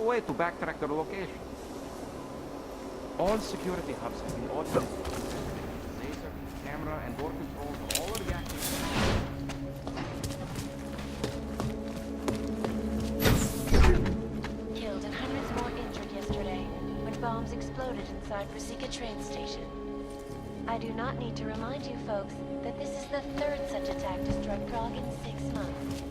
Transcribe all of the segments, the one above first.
way to backtrack their location. All security hubs have been automated. Laser, camera, and door controls are all reacting. Killed and hundreds more injured yesterday when bombs exploded inside Brasica train station. I do not need to remind you folks that this is the third such attack to strike Prague in 6 months.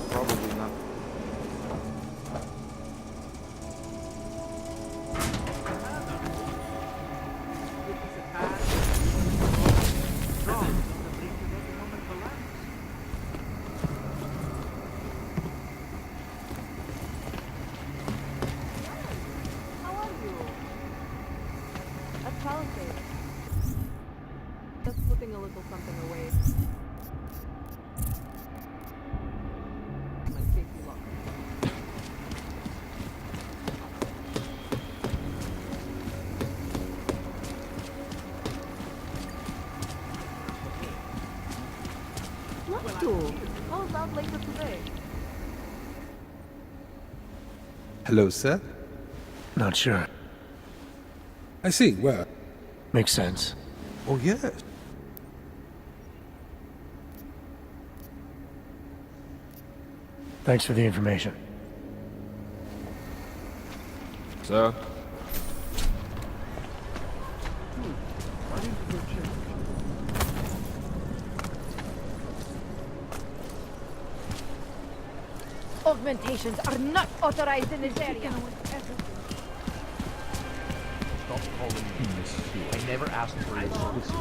Probably not. How are you? That's talented. Just putting a little something away. Might take you long. Let's do. How about later today? Hello, sir. Not sure. I see. Well, Makes sense. oh yes. Thanks for the information. So? Augmentations are not authorized in this area. Stop calling me monsieur. I never asked for your services.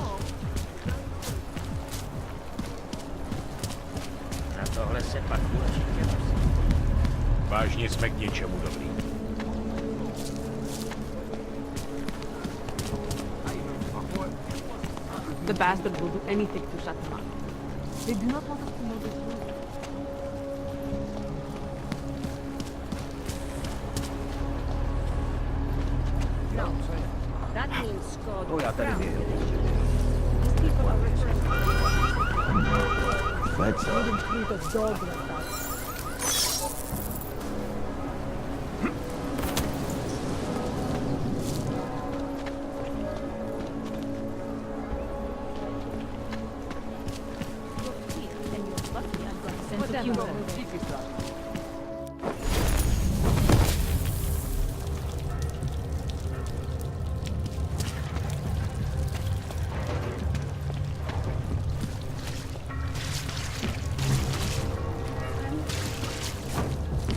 Na tohle se pak určitě musí. Vážně jsme k něčemu dobrý. The bastard will do anything to shut him up. They do not want us to know this rule. No. That means God. Oh, já tady věděl. These people are referring Let's to wouldn't treat a dog like that. And you're lucky I've got a sense of humor.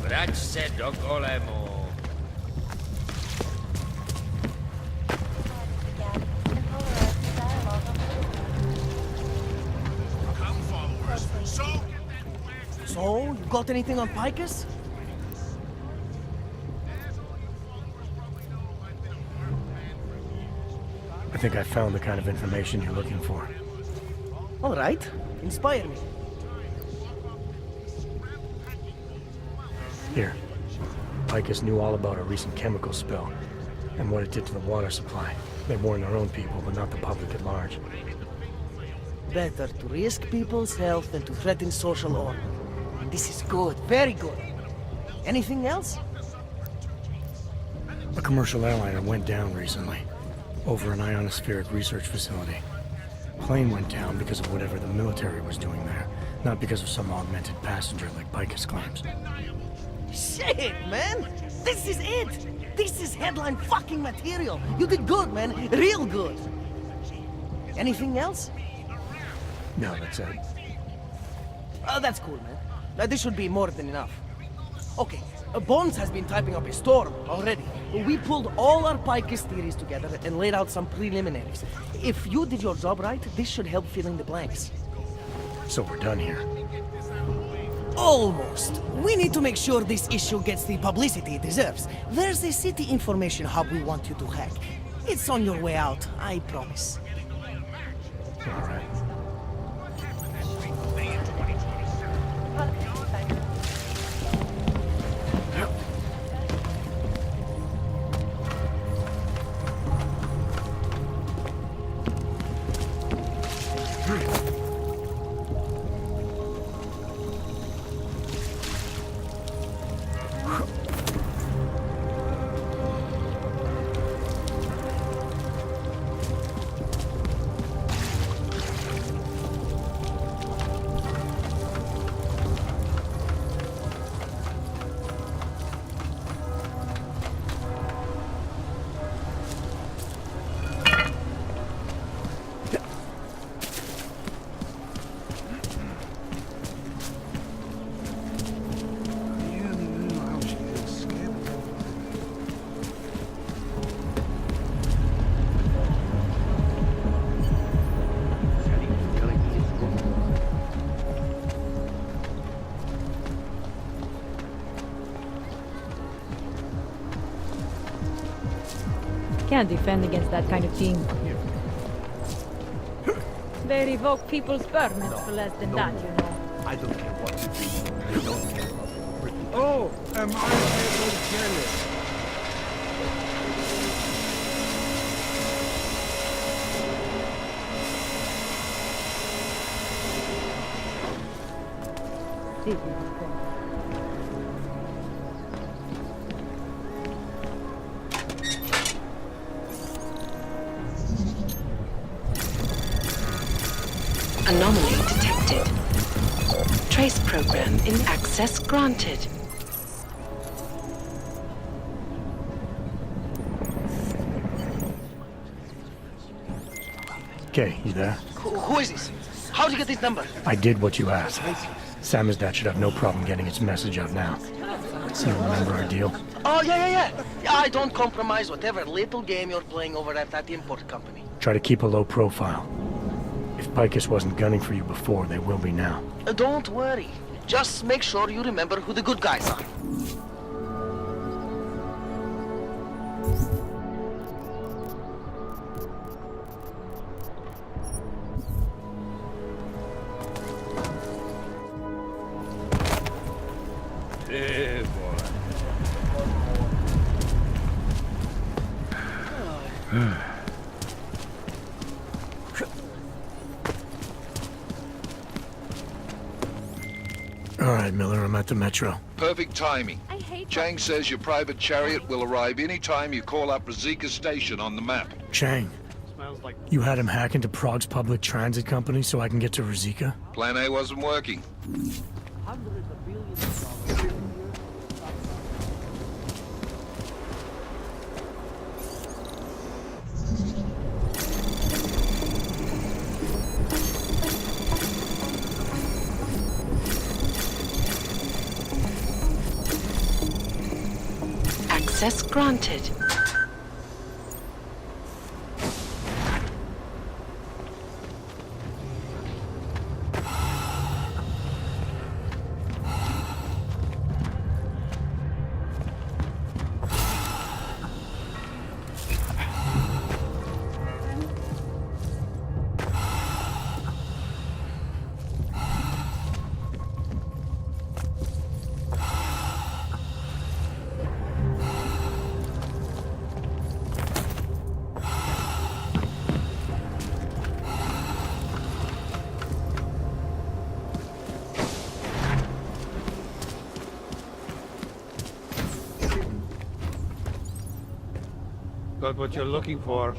Vrať se do golemu. So, you got anything on Picus? I think I found the kind of information you're looking for. All right, inspire me. Here. Picus knew all about a recent chemical spill and what it did to the water supply. They warned their own people, but not the public at large. Better to risk people's health than to threaten social order. And this is good, very good. Anything else? A commercial airliner went down recently, over an ionospheric research facility. Plane went down because of whatever the military was doing there, not because of some augmented passenger like Picus claims. Shit, man! This is it! This is headline fucking material! You did good, man. Real good. Anything else? No, that's it. Oh, that's cool, man. This should be more than enough. Okay, Bones has been typing up a storm already. We pulled all our Picus theories together and laid out some preliminaries. If you did your job right, this should help fill in the blanks. So we're done here. Almost. We need to make sure this issue gets the publicity it deserves. There's a city information hub we want you to hack. It's on your way out, I promise. All right. Can't defend against that kind of thing. They revoke people's permits for less than that, you know. I don't care what you do. I don't care about the Oh, am I able to tell you? This is the point. Anomaly detected. Trace program in access granted. Okay, you there? Who is this? How'd you get this number? I did what you asked. Samizdat should have no problem getting its message out now. You remember our deal? Oh, yeah. I don't compromise whatever little game you're playing over at that import company. Try to keep a low profile. If Picus wasn't gunning for you before, they will be now. Don't worry. Just make sure you remember who the good guys are. Eh, boy. All right, Miller, I'm at the Metro. Perfect timing. I hate Chang says your private chariot will arrive any time you call up Rosika Station on the map. Chang, you had him hack into Prague's public transit company so I can get to Rosika? Plan A wasn't working. Access granted. Got what you're looking for.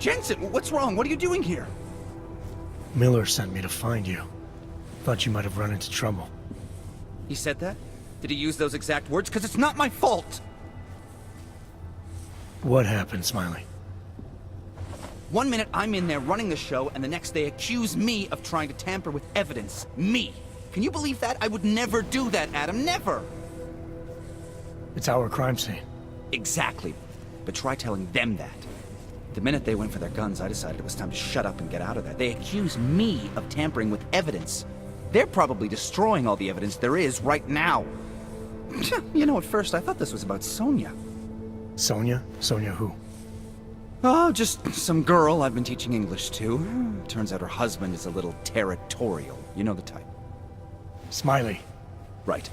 Jensen, what's wrong? What are you doing here? Miller sent me to find you. Thought you might have run into trouble. He said that? Did he use those exact words? Because it's not my fault! What happened, Smiley? 1 minute I'm in there running the show, and the next they accuse me of trying to tamper with evidence. Me! Can you believe that? I would never do that, Adam. Never! It's our crime scene. Exactly. But try telling them that. The minute they went for their guns, I decided it was time to shut up and get out of there. They accuse me of tampering with evidence. They're probably destroying all the evidence there is right now. You know, at first I thought this was about Sonia. Sonia? Sonia who? Oh, just some girl I've been teaching English to. Turns out her husband is a little territorial. You know the type. Smiley. Right.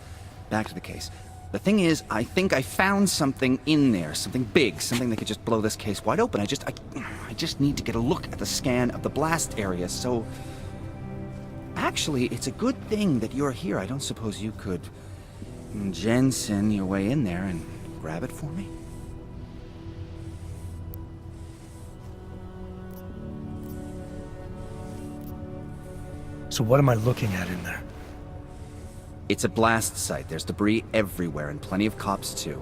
Back to the case. The thing is, I think I found something in there. Something big. Something that could just blow this case wide open. I just need to get a look at the scan of the blast area, so... Actually, it's a good thing that you're here. I don't suppose you could... Jensen your way in there and grab it for me? So what am I looking at in there? It's a blast site. There's debris everywhere, and plenty of cops, too.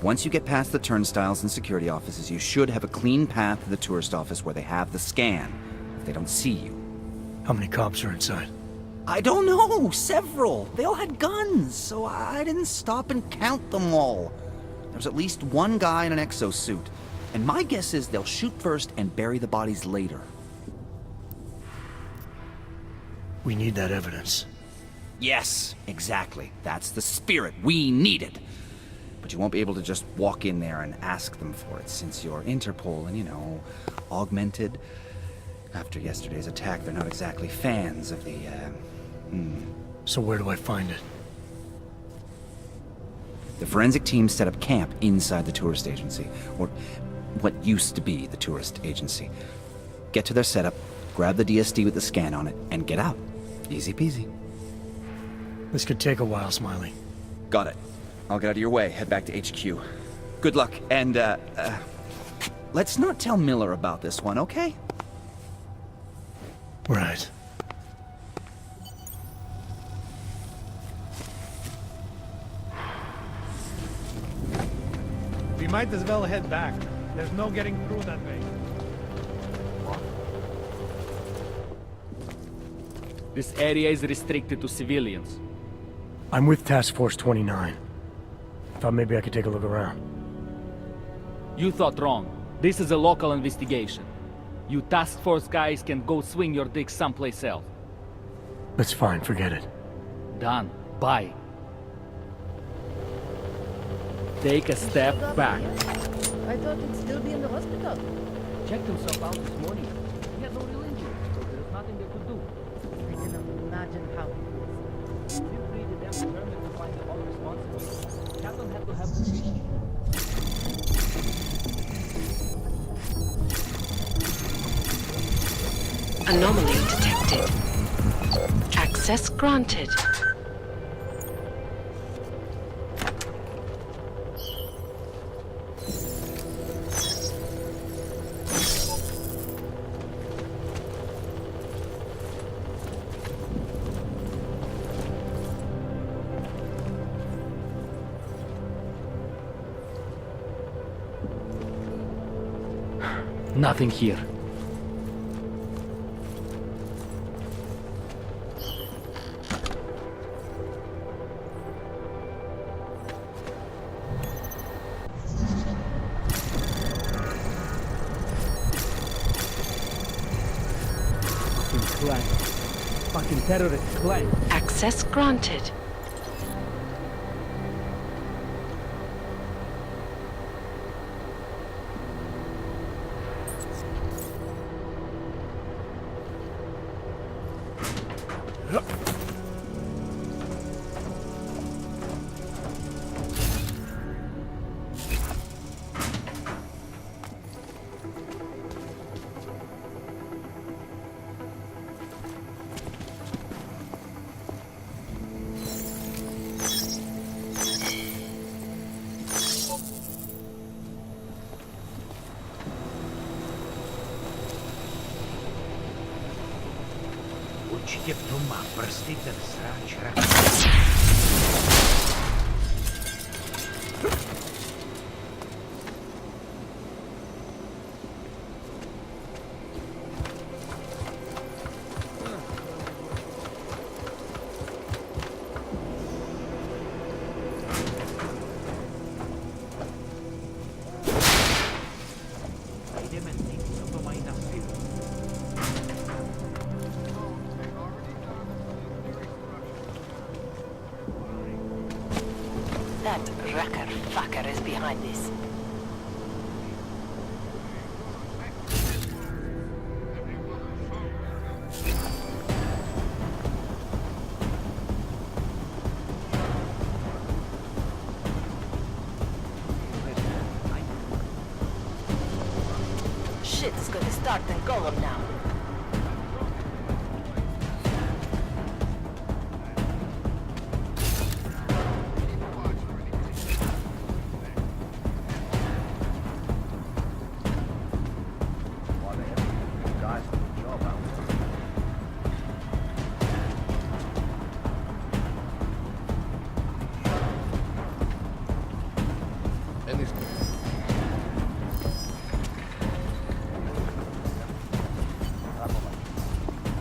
Once you get past the turnstiles and security offices, you should have a clean path to the tourist office where they have the scan, if they don't see you. How many cops are inside? I don't know! Several! They all had guns, so I didn't stop and count them all. There's at least one guy in an exosuit, and my guess is they'll shoot first and bury the bodies later. We need that evidence. Yes, exactly. That's the spirit. We need it. But you won't be able to just walk in there and ask them for it, since you're Interpol and, you know, augmented. After yesterday's attack, they're not exactly fans of the, So where do I find it? The forensic team set up camp inside the tourist agency, or what used to be the tourist agency. Get to their setup, grab the DSD with the scan on it, and get out. Easy peasy. This could take a while, Smiley. Got it. I'll get out of your way, head back to HQ. Good luck, and, let's not tell Miller about this one, okay? Right. We might as well head back. There's no getting through that way. This area is restricted to civilians. I'm with Task Force 29. Thought maybe I could take a look around. You thought wrong. This is a local investigation. You task force guys can go swing your dick someplace else. That's fine, forget it. Done. Bye. Take a step back. I thought he'd still be in the hospital. Checked himself out this morning. He had no real injury, so there's nothing they could do. I can imagine how he feels. Feel free to them determined to find the all responsible. Captain had to have the fish. Anomaly detected. Access granted. Nothing here. Fucking terrorist clan. Access granted. Чикептума, простите, срач. That wrecker fucker is behind this. Shit's gonna start and go on now.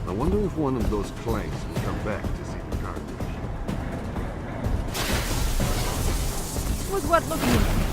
I wonder if one of those planes will come back to see the carnage. Was what looking at?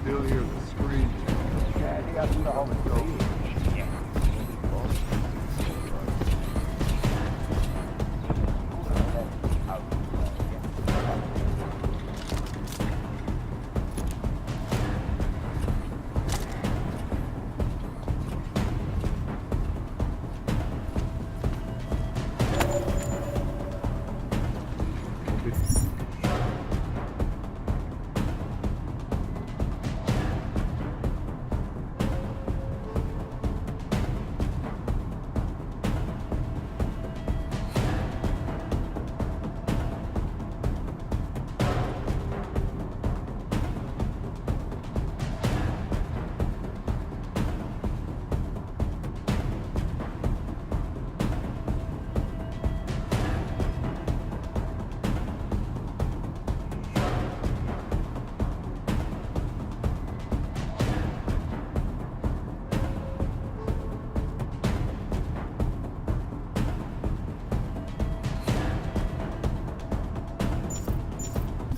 Still hear the scream.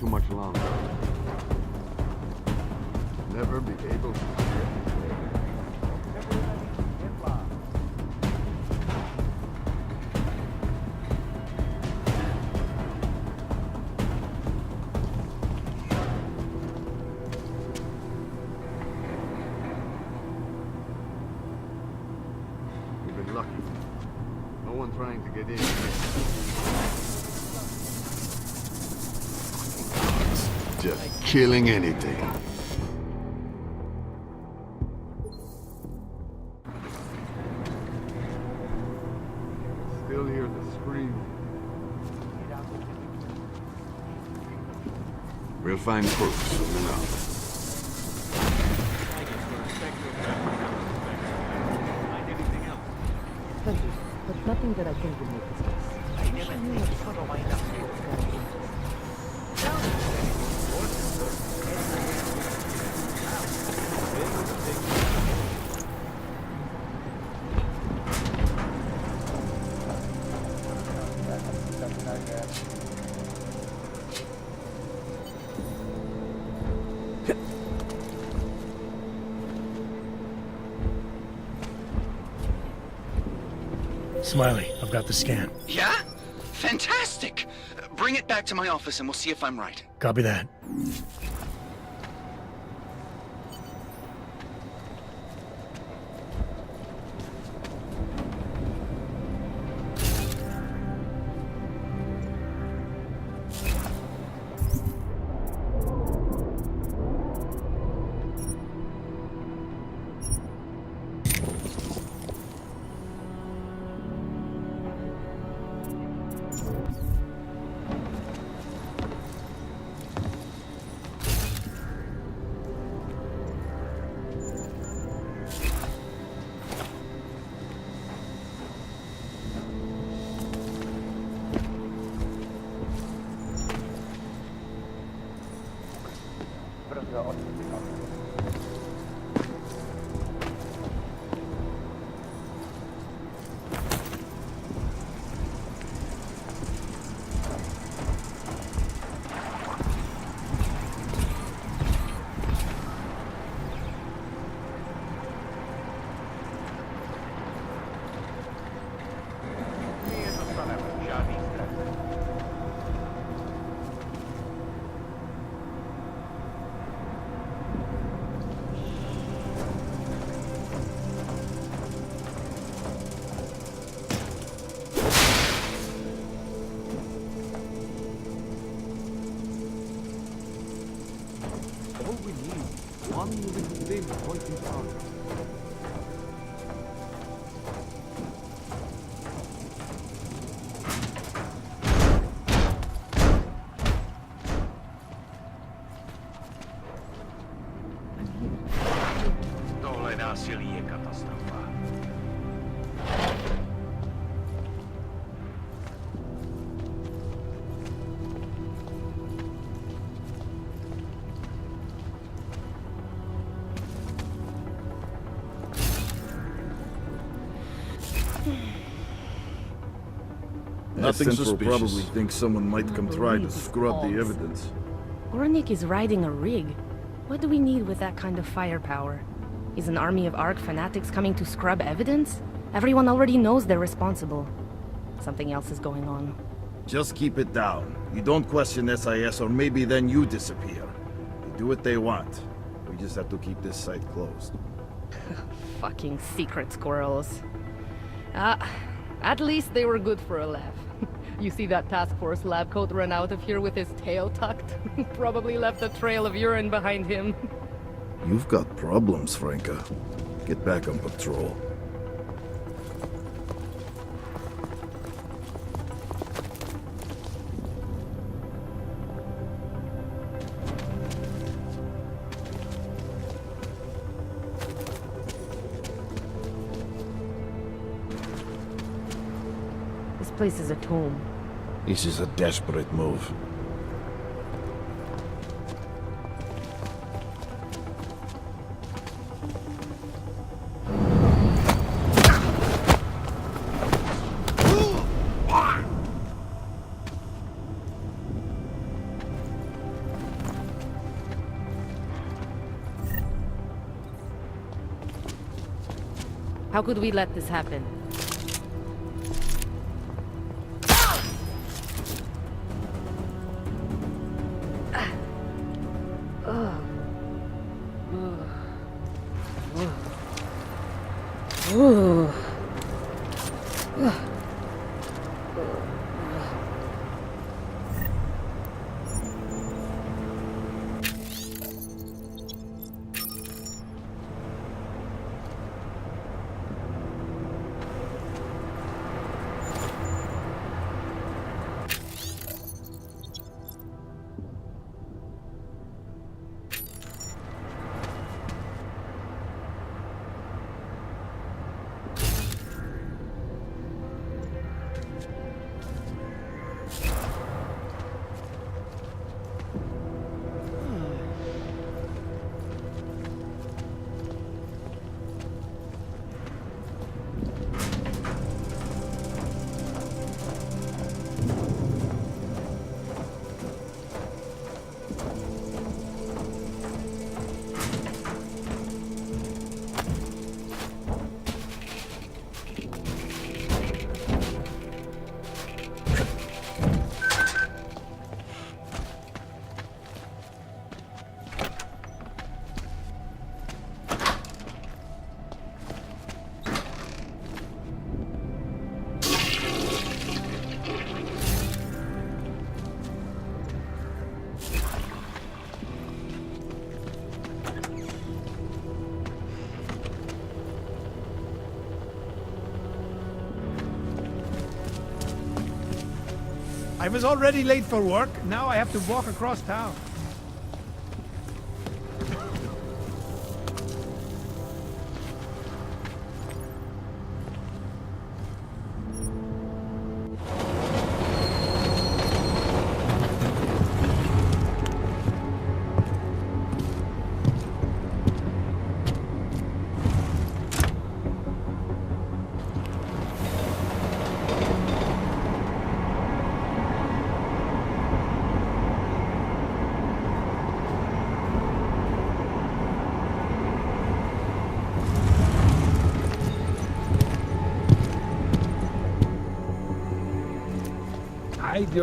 Too much longer. Never be able to forget his way. We've been lucky. No one trying to get in. Just killing anything. Still hear the scream. We'll find proof soon enough. But nothing that I think will make this case. I never knew what sort of wind up Smiley, I've got the scan. Yeah? Fantastic! Bring it back to my office and we'll see if I'm right. Copy that. Nothing suspicious. Probably thinks someone might come try to scrub the evidence. Gornik is riding a rig. What do we need with that kind of firepower? Is an army of ARC fanatics coming to scrub evidence? Everyone already knows they're responsible. Something else is going on. Just keep it down. You don't question SIS or maybe then you disappear. They do what they want. We just have to keep this site closed. Fucking secret squirrels. At least they were good for a laugh. You see that task force lab coat run out of here with his tail tucked? Probably left a trail of urine behind him. You've got problems, Franca. Get back on patrol. This place is a tomb. This is a desperate move. How could we let this happen? I was already late for work. Now I have to walk across town.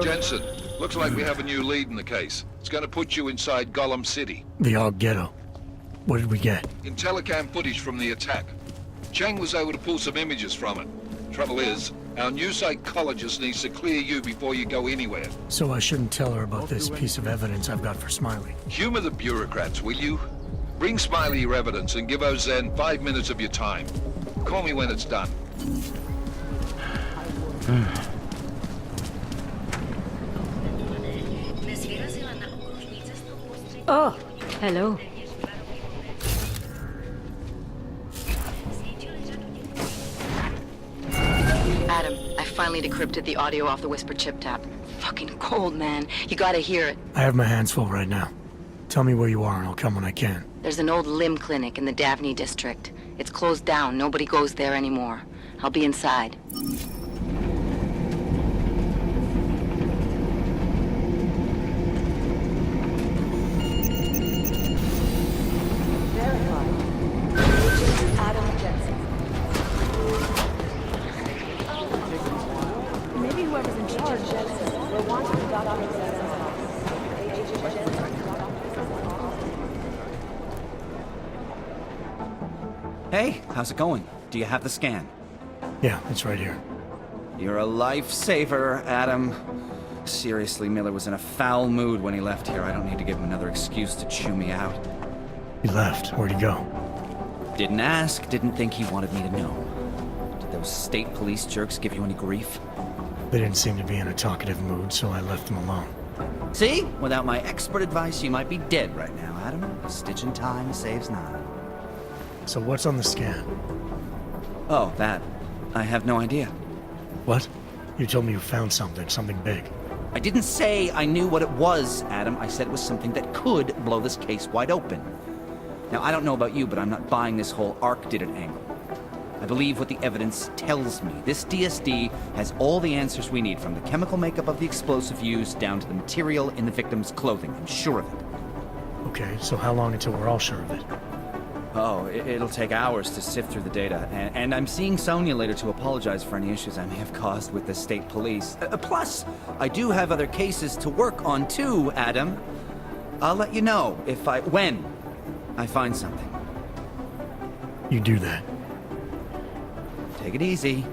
Jensen, looks like we have a new lead in the case. It's going to put you inside Gollum City. The Og Ghetto. What did we get? In telecam footage from the attack. Chang was able to pull some images from it. Trouble is, our new psychologist needs to clear you before you go anywhere. So I shouldn't tell her about this piece of evidence I've got for Smiley. Humor the bureaucrats, will you? Bring Smiley your evidence and give Ozen 5 minutes of your time. Call me when it's done. Oh, hello. Adam, I finally decrypted the audio off the Whisper chip tap. Fucking cold, man. You gotta hear it. I have my hands full right now. Tell me where you are and I'll come when I can. There's an old limb clinic in the Daphne district. It's closed down. Nobody goes there anymore. I'll be inside. Adam Jensen. Maybe whoever's in charge, Jensen, will want to document Jensen's house. Hey, how's it going? Do you have the scan? Yeah, it's right here. You're a lifesaver, Adam. Seriously, Miller was in a foul mood when he left here. I don't need to give him another excuse to chew me out. He left. Where'd he go? Didn't ask, didn't think he wanted me to know. Did those state police jerks give you any grief? They didn't seem to be in a talkative mood, so I left them alone. See? Without my expert advice, you might be dead right now, Adam. A stitch in time saves none. So what's on the scan? Oh, that. I have no idea. What? You told me you found something big. I didn't say I knew what it was, Adam. I said it was something that could blow this case wide open. Now, I don't know about you, but I'm not buying this whole Ark did it angle. I believe what the evidence tells me. This DSD has all the answers we need, from the chemical makeup of the explosive used down to the material in the victim's clothing. I'm sure of it. Okay, so how long until we're all sure of it? Oh, it'll take hours to sift through the data, and I'm seeing Sonia later to apologize for any issues I may have caused with the state police. Plus, I do have other cases to work on too, Adam. I'll let you know when I find something. You do that. Take it easy.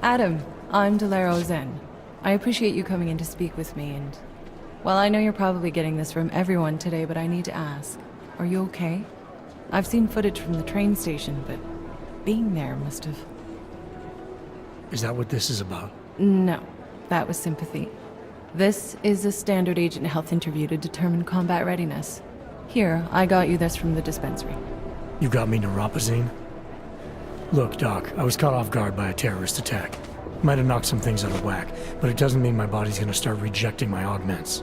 Adam, I'm Delaro Zen. I appreciate you coming in to speak with me, and... well, I know you're probably getting this from everyone today, but I need to ask. Are you okay? I've seen footage from the train station, but being there must have... Is that what this is about? No, that was sympathy. This is a standard agent health interview to determine combat readiness. Here, I got you this from the dispensary. You got me neuropazine? Look, Doc, I was caught off guard by a terrorist attack. Might have knocked some things out of whack, but it doesn't mean my body's gonna start rejecting my augments.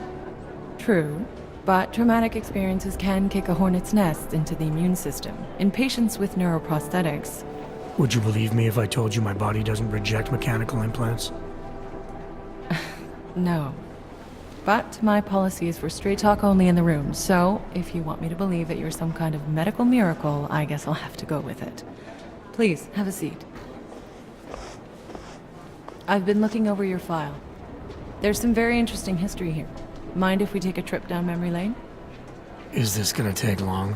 True, but traumatic experiences can kick a hornet's nest into the immune system. In patients with neuroprosthetics... Would you believe me if I told you my body doesn't reject mechanical implants? No. But my policy is for straight talk only in the room, so if you want me to believe that you're some kind of medical miracle, I guess I'll have to go with it. Please, have a seat. I've been looking over your file. There's some very interesting history here. Mind if we take a trip down memory lane? Is this gonna take long?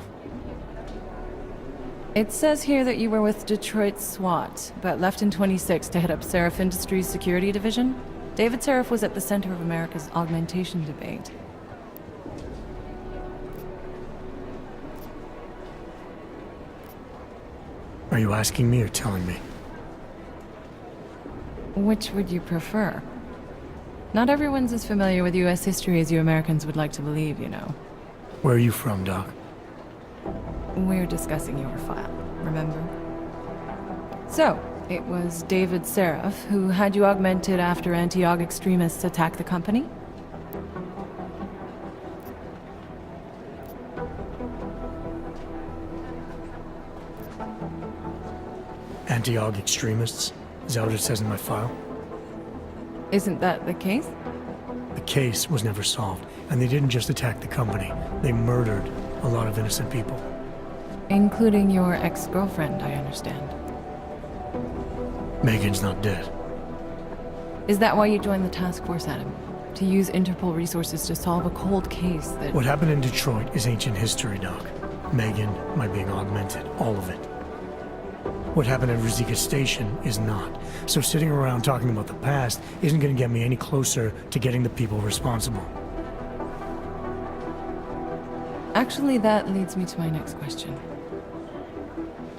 It says here that you were with Detroit SWAT, but left in 26 to head up Seraph Industries' security division. David Seraph was at the center of America's augmentation debate. Are you asking me or telling me? Which would you prefer? Not everyone's as familiar with U.S. history as you Americans would like to believe, you know. Where are you from, Doc? We're discussing your file, remember? So, it was David Seraph who had you augmented after anti-Aug extremists attacked the company? Anti-Aug extremists? Is that what it says in my file? Isn't that the case? The case was never solved, and they didn't just attack the company. They murdered a lot of innocent people. Including your ex-girlfriend, I understand. Megan's not dead. Is that why you joined the task force, Adam? To use Interpol resources to solve a cold case that... What happened in Detroit is ancient history, Doc. Megan, my being augmented, all of it. What happened at Ruzicka Station is not. So sitting around talking about the past isn't going to get me any closer to getting the people responsible. Actually, that leads me to my next question.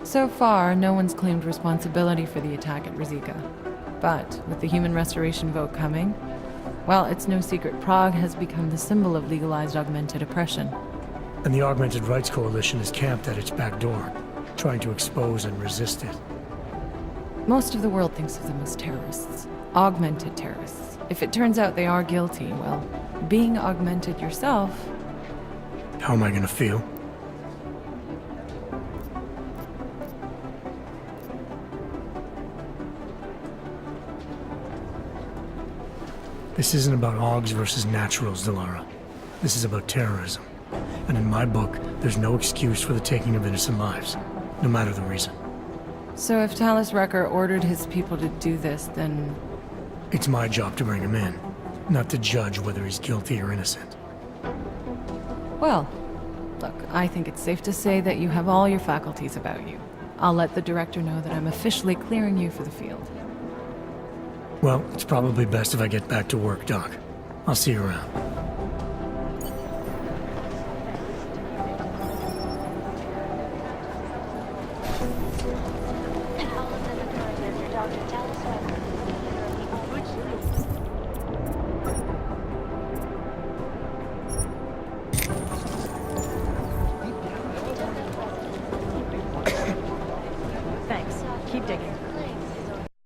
So far, no one's claimed responsibility for the attack at Ruzicka. But with the human restoration vote coming, well, it's no secret Prague has become the symbol of legalized augmented oppression. And the Augmented Rights Coalition is camped at its back door, trying to expose and resist it. Most of the world thinks of them as terrorists. Augmented terrorists. If it turns out they are guilty, well, being augmented yourself... How am I gonna feel? This isn't about Augs versus Naturals, Delara. This is about terrorism. And in my book, there's no excuse for the taking of innocent lives, no matter the reason. So if Talus Wrecker ordered his people to do this, then... It's my job to bring him in, not to judge whether he's guilty or innocent. Well, look, I think it's safe to say that you have all your faculties about you. I'll let the director know that I'm officially clearing you for the field. Well, it's probably best if I get back to work, Doc. I'll see you around.